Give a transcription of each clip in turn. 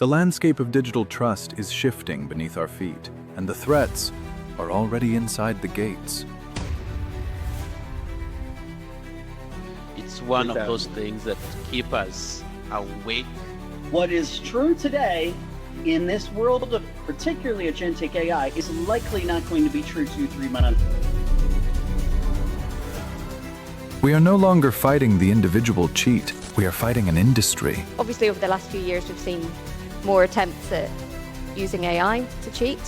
The landscape of digital trust is shifting beneath our feet, and the threats are already inside the gates. It's one of those things that keep us awake. What is true today in this world of particularly agentic AI is likely not going to be true 2-3 months. We are no longer fighting the individual cheat. We are fighting an industry. Obviously, over the last few years, we've seen more attempts at using AI to cheat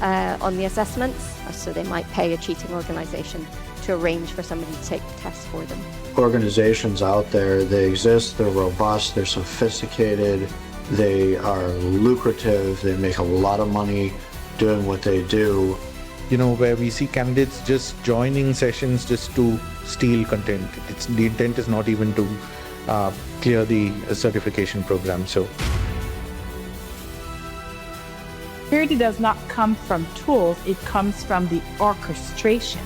on the assessments. So they might pay a cheating organization to arrange for somebody to take the test for them. Organizations out there, they exist, they're robust, they're sophisticated, they are lucrative, they make a lot of money doing what they do. Where we see candidates just joining sessions just to steal content. The intent is not even to clear the certification program. So security does not come from tools, it comes from the orchestration.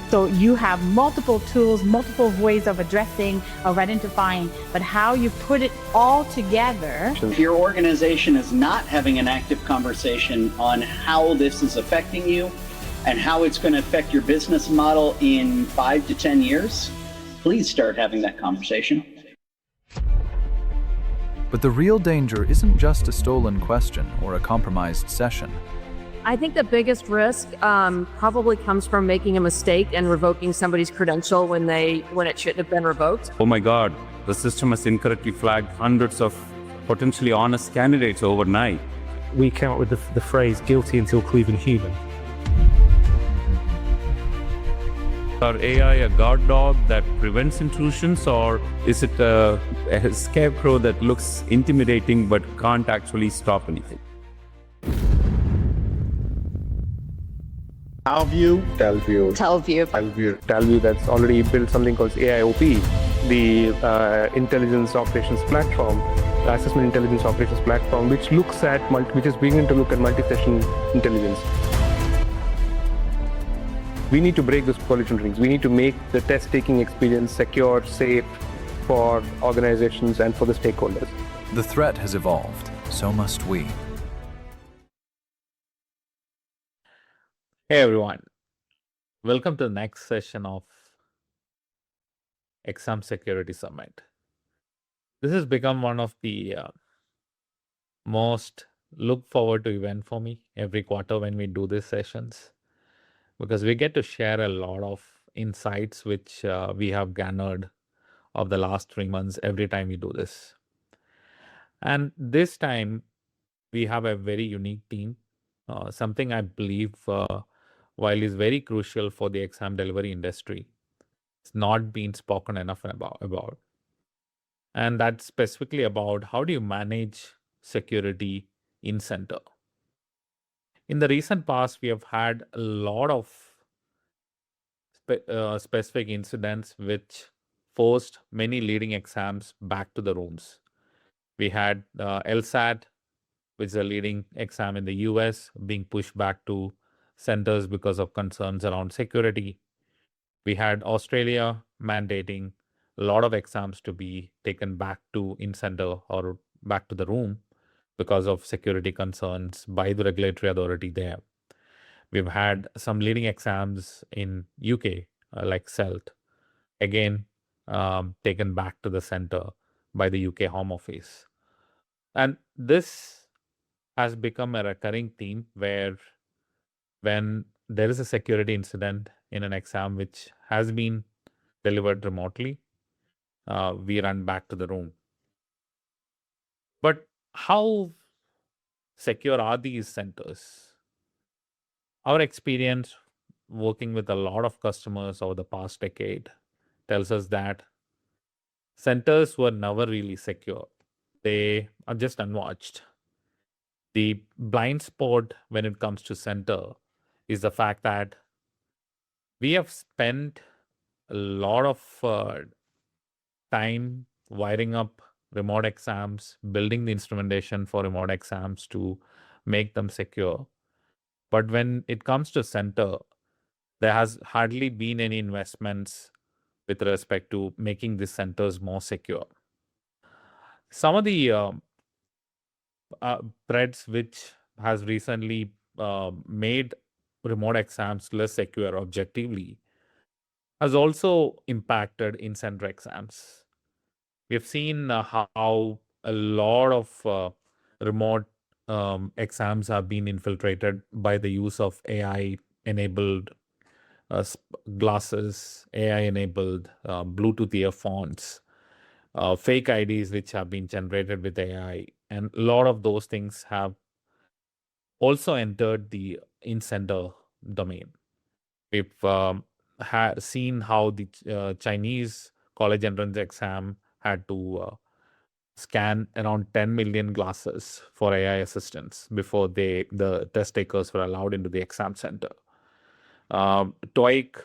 So you have multiple tools, multiple ways of addressing, of identifying, but how you put it all together. If your organization is not having an active conversation on how this is affecting you and how it's going to affect your business model in 5 to 10 years, please start having that conversation. But the real danger isn't just a stolen question or a compromised session. I think the biggest risk probably comes from making a mistake and revoking somebody's credential when it shouldn't have been revoked. Oh my God, the system has incorrectly flagged hundreds of potentially honest candidates overnight. We came up with the phrase guilty until proven human. Are AI a guard dog that prevents intrusions, or is it a scarecrow that looks intimidating but can't actually stop anything? Talview that's already built something called AIOP, the intelligence operations platform, the assessment intelligence operations platform, which is beginning to look at multi-session intelligence. We need to break those collusion rings. We need to make the test-taking experience secure, safe for organizations and for the stakeholders. The threat has evolved, so must we. Hey everyone, welcome to the next session of Exam Security Summit. This has become one of the most look forward to event for me every quarter when we do these sessions, because we get to share a lot of insights which we have garnered of the last 3 months every time we do this. And this time we have a very unique team, something I believe while is very crucial for the exam delivery industry, it's not been spoken enough about. And that's specifically about how do you manage security in center. In the recent past, we have had a lot of specific incidents which forced many leading exams back to the rooms. We had LSAT, which is a leading exam in the US, being pushed back to centers because of concerns around security. We had Australia mandating a lot of exams to be taken back to in-center or back to the room because of security concerns by the regulatory authority there. We've had some leading exams in UK, like CELT, again, taken back to the center by the UK Home Office. And this has become a recurring theme where when there is a security incident in an exam which has been delivered remotely, we run back to the room. But how secure are these centers? Our experience working with a lot of customers over the past decade tells us that centers were never really secure. They are just unwatched. The blind spot when it comes to center is the fact that we have spent a lot of time wiring up remote exams, building the instrumentation for remote exams to make them secure. But when it comes to center, there has hardly been any investments with respect to making these centers more secure. Some of the threats which has recently made remote exams less secure objectively has also impacted in-center exams. We have seen how a lot of remote exams have been infiltrated by the use of AI-enabled glasses, AI-enabled Bluetooth earphones, fake IDs which have been generated with AI, and a lot of those things have also entered the in-center domain. We've seen how the Chinese college entrance exam had to scan around 10 million glasses for AI assistants before the test takers were allowed into the exam center. TOEIC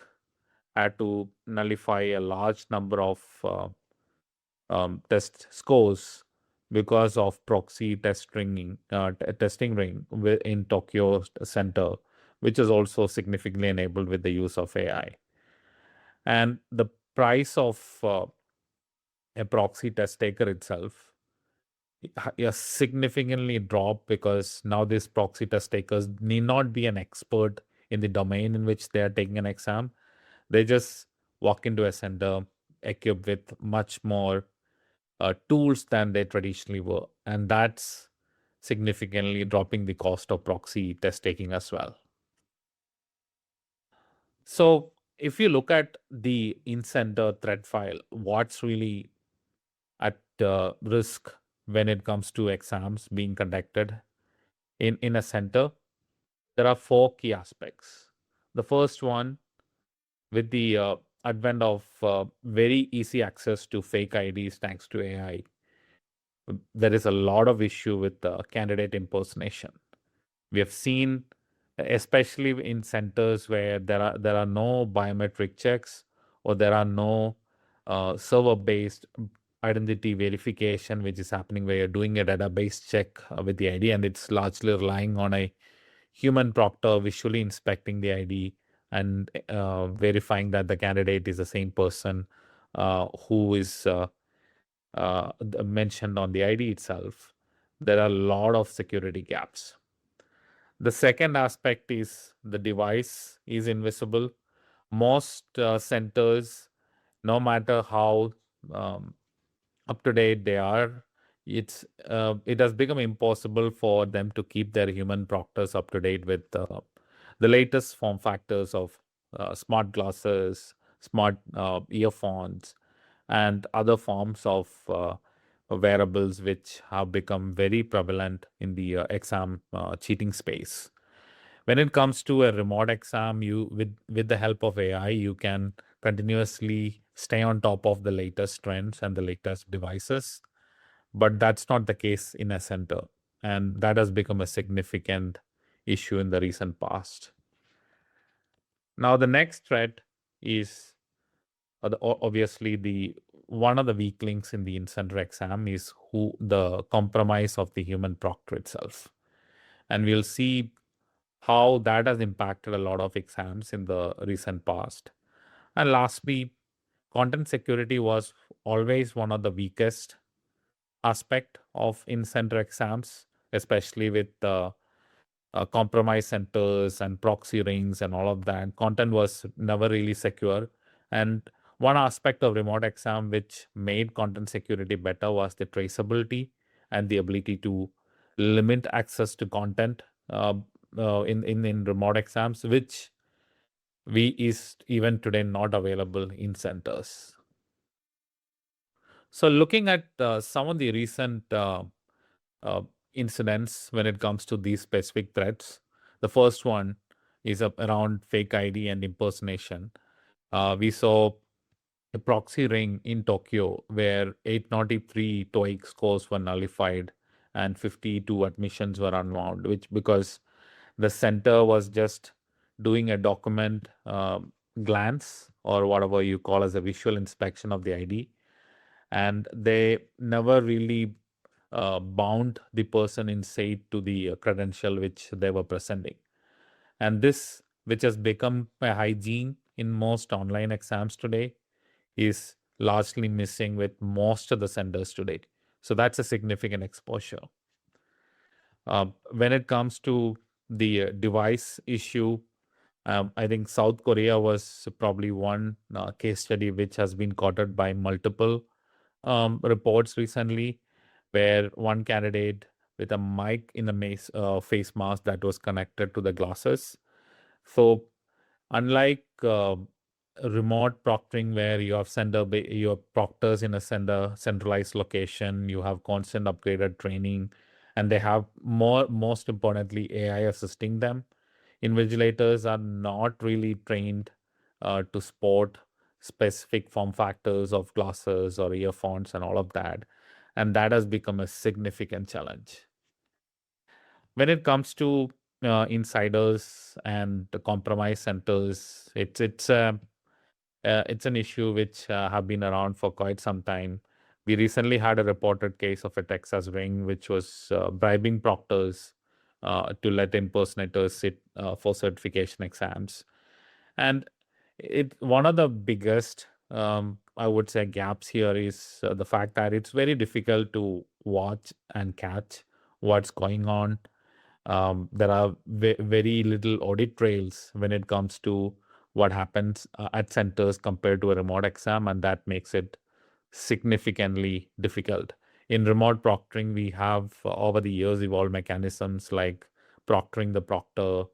had to nullify a large number of test scores because of proxy testing ring in Tokyo Center, which is also significantly enabled with the use of AI. And the price of a proxy test taker itself has significantly dropped because now these proxy test takers need not be an expert in the domain in which they are taking an exam. They just walk into a center equipped with much more tools than they traditionally were. And that's significantly dropping the cost of proxy test taking as well. So if you look at the in-center threat file, what's really at risk when it comes to exams being conducted in a center, there are 4 key aspects. The first one, with the advent of very easy access to fake IDs thanks to AI, there is a lot of issue with candidate impersonation. We have seen, especially in centers where there are no biometric checks or there are no server-based identity verification, which is happening where you're doing a database check with the ID, and it's largely relying on a human proctor visually inspecting the ID and verifying that the candidate is the same person who is mentioned on the ID itself. There are a lot of security gaps. The second aspect is the device is invisible. Most centers, no matter how up to date they are, it has become impossible for them to keep their human proctors up to date with the latest form factors of smart glasses, smart earphones, and other forms of wearables which have become very prevalent in the exam cheating space. When it comes to a remote exam, you with the help of AI, you can continuously stay on top of the latest trends and the latest devices. But that's not the case in a center. And that has become a significant issue in the recent past. Now, the next threat is obviously the one of the weak links in the in-center exam is the compromise of the human proctor itself. And we'll see how that has impacted a lot of exams in the recent past. And lastly, content security was always one of the weakest aspect of in-center exams, especially with the compromise centers and proxy rings and all of that. Content was never really secure. And one aspect of remote exam which made content security better was the traceability and the ability to limit access to content in remote exams, which is even today not available in centers. So looking at some of the recent incidents when it comes to these specific threats, the first one is around fake ID and impersonation. We saw a proxy ring in Tokyo where 893 TOEIC scores were nullified and 52 admissions were unwound, which because the center was just doing a document glance or whatever you call as a visual inspection of the ID. And they never really bound the person in sight to the credential which they were presenting. And this, which has become a hygiene in most online exams today, is largely missing with most of the centers today. So that's a significant exposure. When it comes to the device issue, I think South Korea was probably one case study which has been quoted by multiple reports recently, where one candidate with a mic in a face mask that was connected to the glasses. So unlike remote proctoring, where you have you have proctors in a centralized location, you have constant upgraded training, and they have most importantly AI assisting them. Invigilators are not really trained to sport specific form factors of glasses or earphones and all of that, and that has become a significant challenge. When it comes to insiders and the compromise centers, it's an issue which have been around for quite some time. We recently had a reported case of a Texas ring which was bribing proctors to let impersonators sit for certification exams. And one of the biggest, I would say, gaps here is the fact that it's very difficult to watch and catch what's going on. There are very little audit trails when it comes to what happens at centers compared to a remote exam, and that makes it significantly difficult. In remote proctoring, we have over the years evolved mechanisms like proctoring the proctor,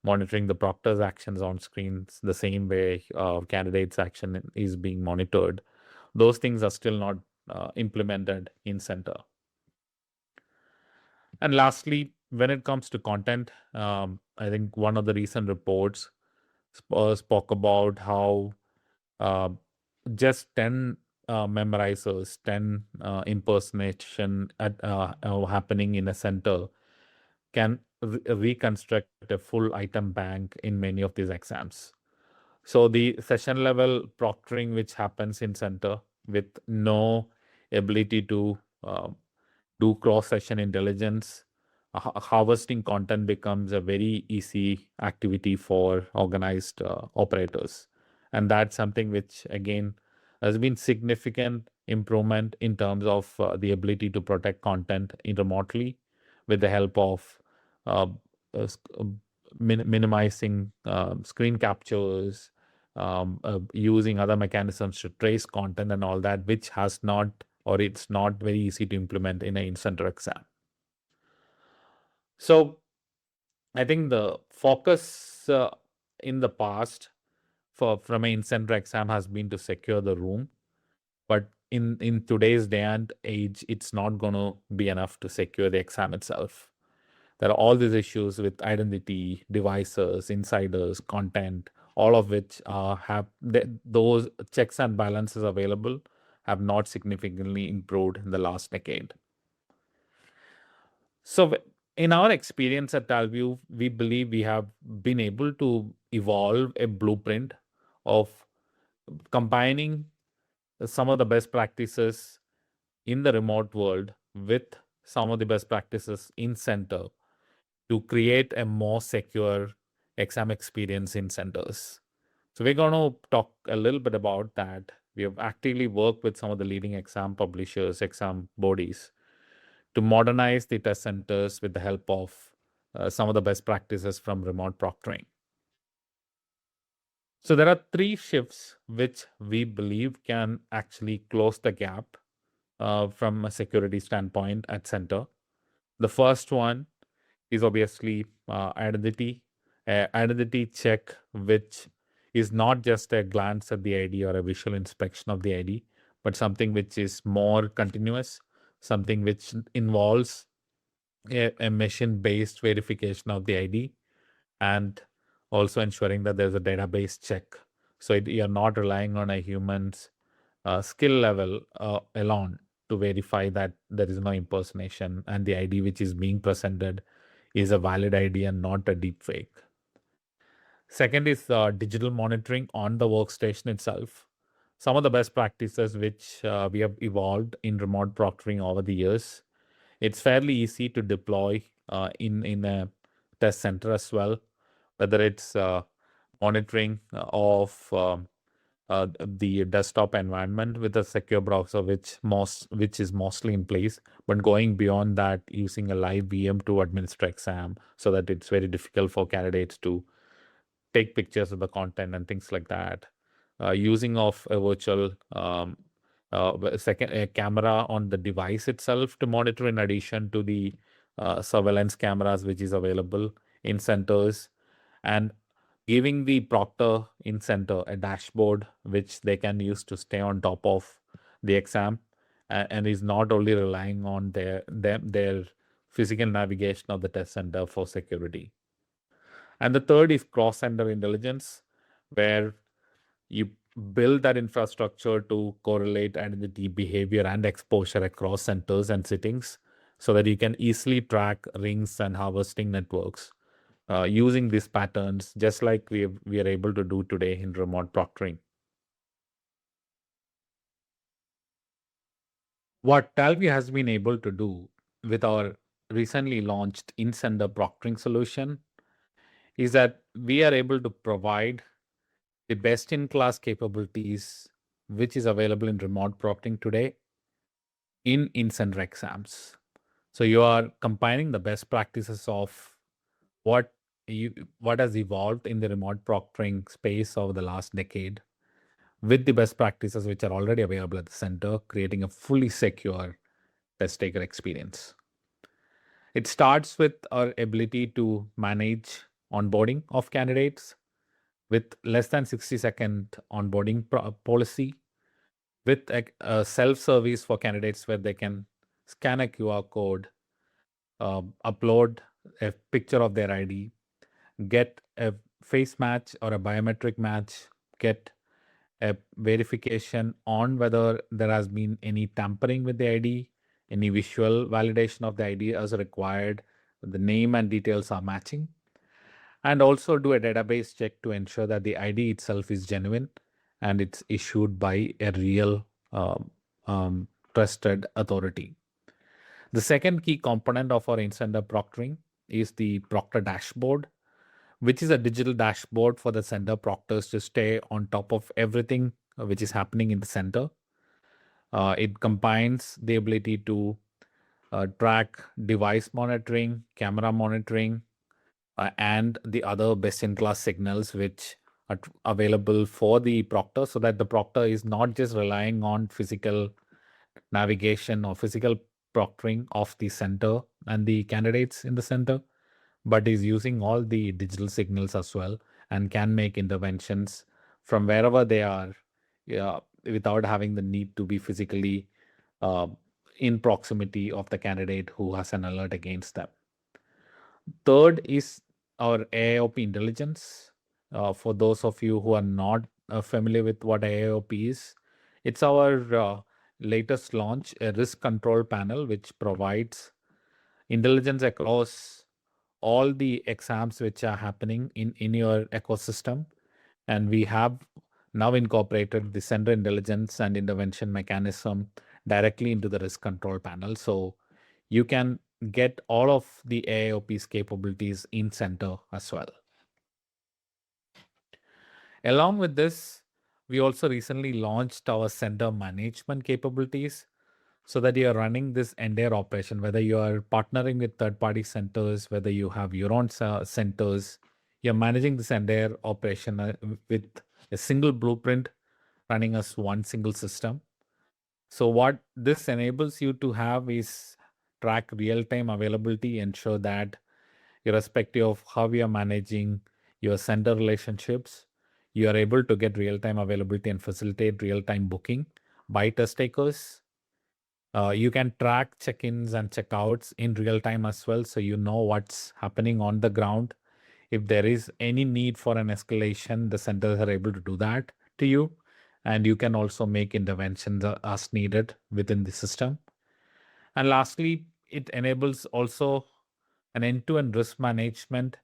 monitoring the proctor's actions on screens the same way candidate's action is being monitored. Those things are still not implemented in center. And lastly, when it comes to content, I think one of the recent reports spoke about how just 10 memorizers, 10 impersonation happening in a center can reconstruct a full item bank in many of these exams. So the session level proctoring which happens in center with no ability to do cross-session intelligence, harvesting content becomes a very easy activity for organized operators. And that's something which, again, has been significant improvement in terms of the ability to protect content remotely with the help of uh, uh, minimizing screen captures, using other mechanisms to trace content and all that, which has not, or it's not very easy to implement in an in-center exam. So I think the focus in the past from an in-center exam has been to secure the room. But in today's day and age, it's not going to be enough to secure the exam itself. There are all these issues with identity, devices, insiders, content, all of which have those checks and balances available have not significantly improved in the last decade. So in our experience at Talview, we believe we have been able to evolve a blueprint of combining some of the best practices in the remote world with some of the best practices in center to create a more secure exam experience in centers. So we're going to talk a little bit about that. We have actively worked with some of the leading exam publishers, exam bodies, to modernize the test centers with the help of some of the best practices from remote proctoring. So there are 3 shifts which we believe can actually close the gap from a security standpoint at center. The first one is obviously identity check, which is not just a glance at the ID or a visual inspection of the ID, but something which is more continuous, something which involves a machine-based verification of the ID, and also ensuring that there's a database check. So you're not relying on a human's skill level alone to verify that there is no impersonation and the ID which is being presented is a valid ID and not a deep fake. Second is digital monitoring on the workstation itself. Some of the best practices which we have evolved in remote proctoring over the years. It's fairly easy to deploy in a test center as well, whether it's monitoring of the desktop environment with a secure browser, which is mostly in place, but going beyond that, using a live VM to administer exam, so that it's very difficult for candidates to take pictures of the content and things like that. Using of a virtual a camera on the device itself to monitor, in addition to the surveillance cameras which is available in centers, and giving the proctor in center a dashboard which they can use to stay on top of the exam, and is not only relying on their physical navigation of the test center for security. And the third is cross-center intelligence, where you build that infrastructure to correlate identity, behavior, and exposure across centers and sittings, so that you can easily track rings and harvesting networks using these patterns, just like we are able to do today in remote proctoring. What Talview has been able to do with our recently launched in-center proctoring solution is that we are able to provide the best-in-class capabilities which is available in remote proctoring today in-center exams. So you are combining the best practices of what has evolved in the remote proctoring space over the last decade with the best practices which are already available at the center, creating a fully secure test taker experience. It starts with our ability to manage onboarding of candidates with less than 60-second onboarding policy, with a self-service for candidates where they can scan a QR code, upload a picture of their ID, get a face match or a biometric match, get a verification on whether there has been any tampering with the ID, any visual validation of the ID as required, the name and details are matching, and also do a database check to ensure that the ID itself is genuine and it's issued by a real trusted authority. The second key component of our in-center proctoring is the proctor dashboard, which is a digital dashboard for the center proctors to stay on top of everything which is happening in the center. It combines the ability to track device monitoring, camera monitoring, and the other best-in-class signals which are available for the proctor, so that the proctor is not just relying on physical navigation or physical proctoring of the center and the candidates in the center, but is using all the digital signals as well and can make interventions from wherever they are, without having the need to be physically in proximity of the candidate who has an alert against them. Third is our AIOP intelligence. For those of you who are not familiar with what AIOP is, it's our latest launch, a risk control panel, which provides intelligence across all the exams which are happening in your ecosystem. And we have now incorporated the center intelligence and intervention mechanism directly into the risk control panel. So you can get all of the AIOP's capabilities in center as well. Along with this, we also recently launched our center management capabilities, so that you are running this entire operation, whether you are partnering with third-party centers, whether you have your own centers, you're managing this entire operation with a single blueprint running as one single system. So what this enables you to have is track real-time availability, ensure that irrespective of how you are managing your center relationships, you are able to get real-time availability and facilitate real-time booking by test takers. You can track check-ins and check-outs in real time as well, so you know what's happening on the ground. If there is any need for an escalation, the centers are able to do that to you, and you can also make interventions as needed within the system. And lastly, it enables also an end-to-end risk management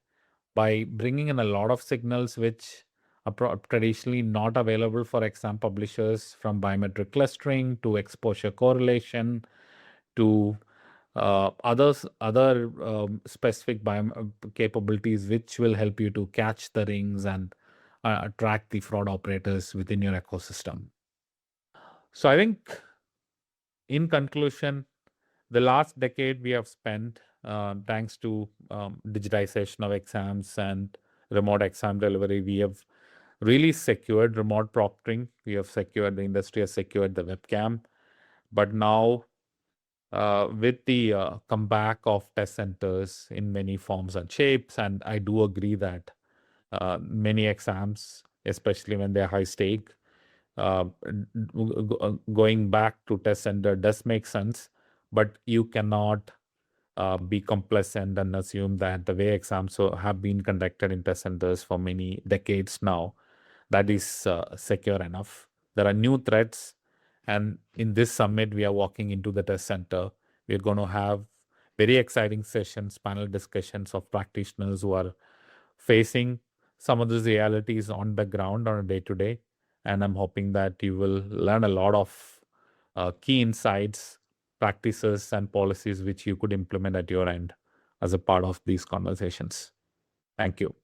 by bringing in a lot of signals which are traditionally not available for exam publishers, from biometric clustering to exposure correlation to other specific capabilities which will help you to catch the rings and track the fraud operators within your ecosystem. So I think, in conclusion, the last decade we have spent, thanks to digitization of exams and remote exam delivery, we have really secured remote proctoring. We have secured, the industry has secured the webcam. But now, with the comeback of test centers in many forms and shapes, and I do agree that many exams, especially when they're high stake, going back to test center does make sense, but you cannot be complacent and assume that the way exams have been conducted in test centers for many decades now, that is secure enough. There are new threats, and in this summit, we are walking into the test center. We're going to have very exciting sessions, panel discussions of practitioners who are facing some of these realities on the ground on a day-to-day. And I'm hoping that you will learn a lot of key insights, practices, and policies which you could implement at your end as a part of these conversations. Thank you.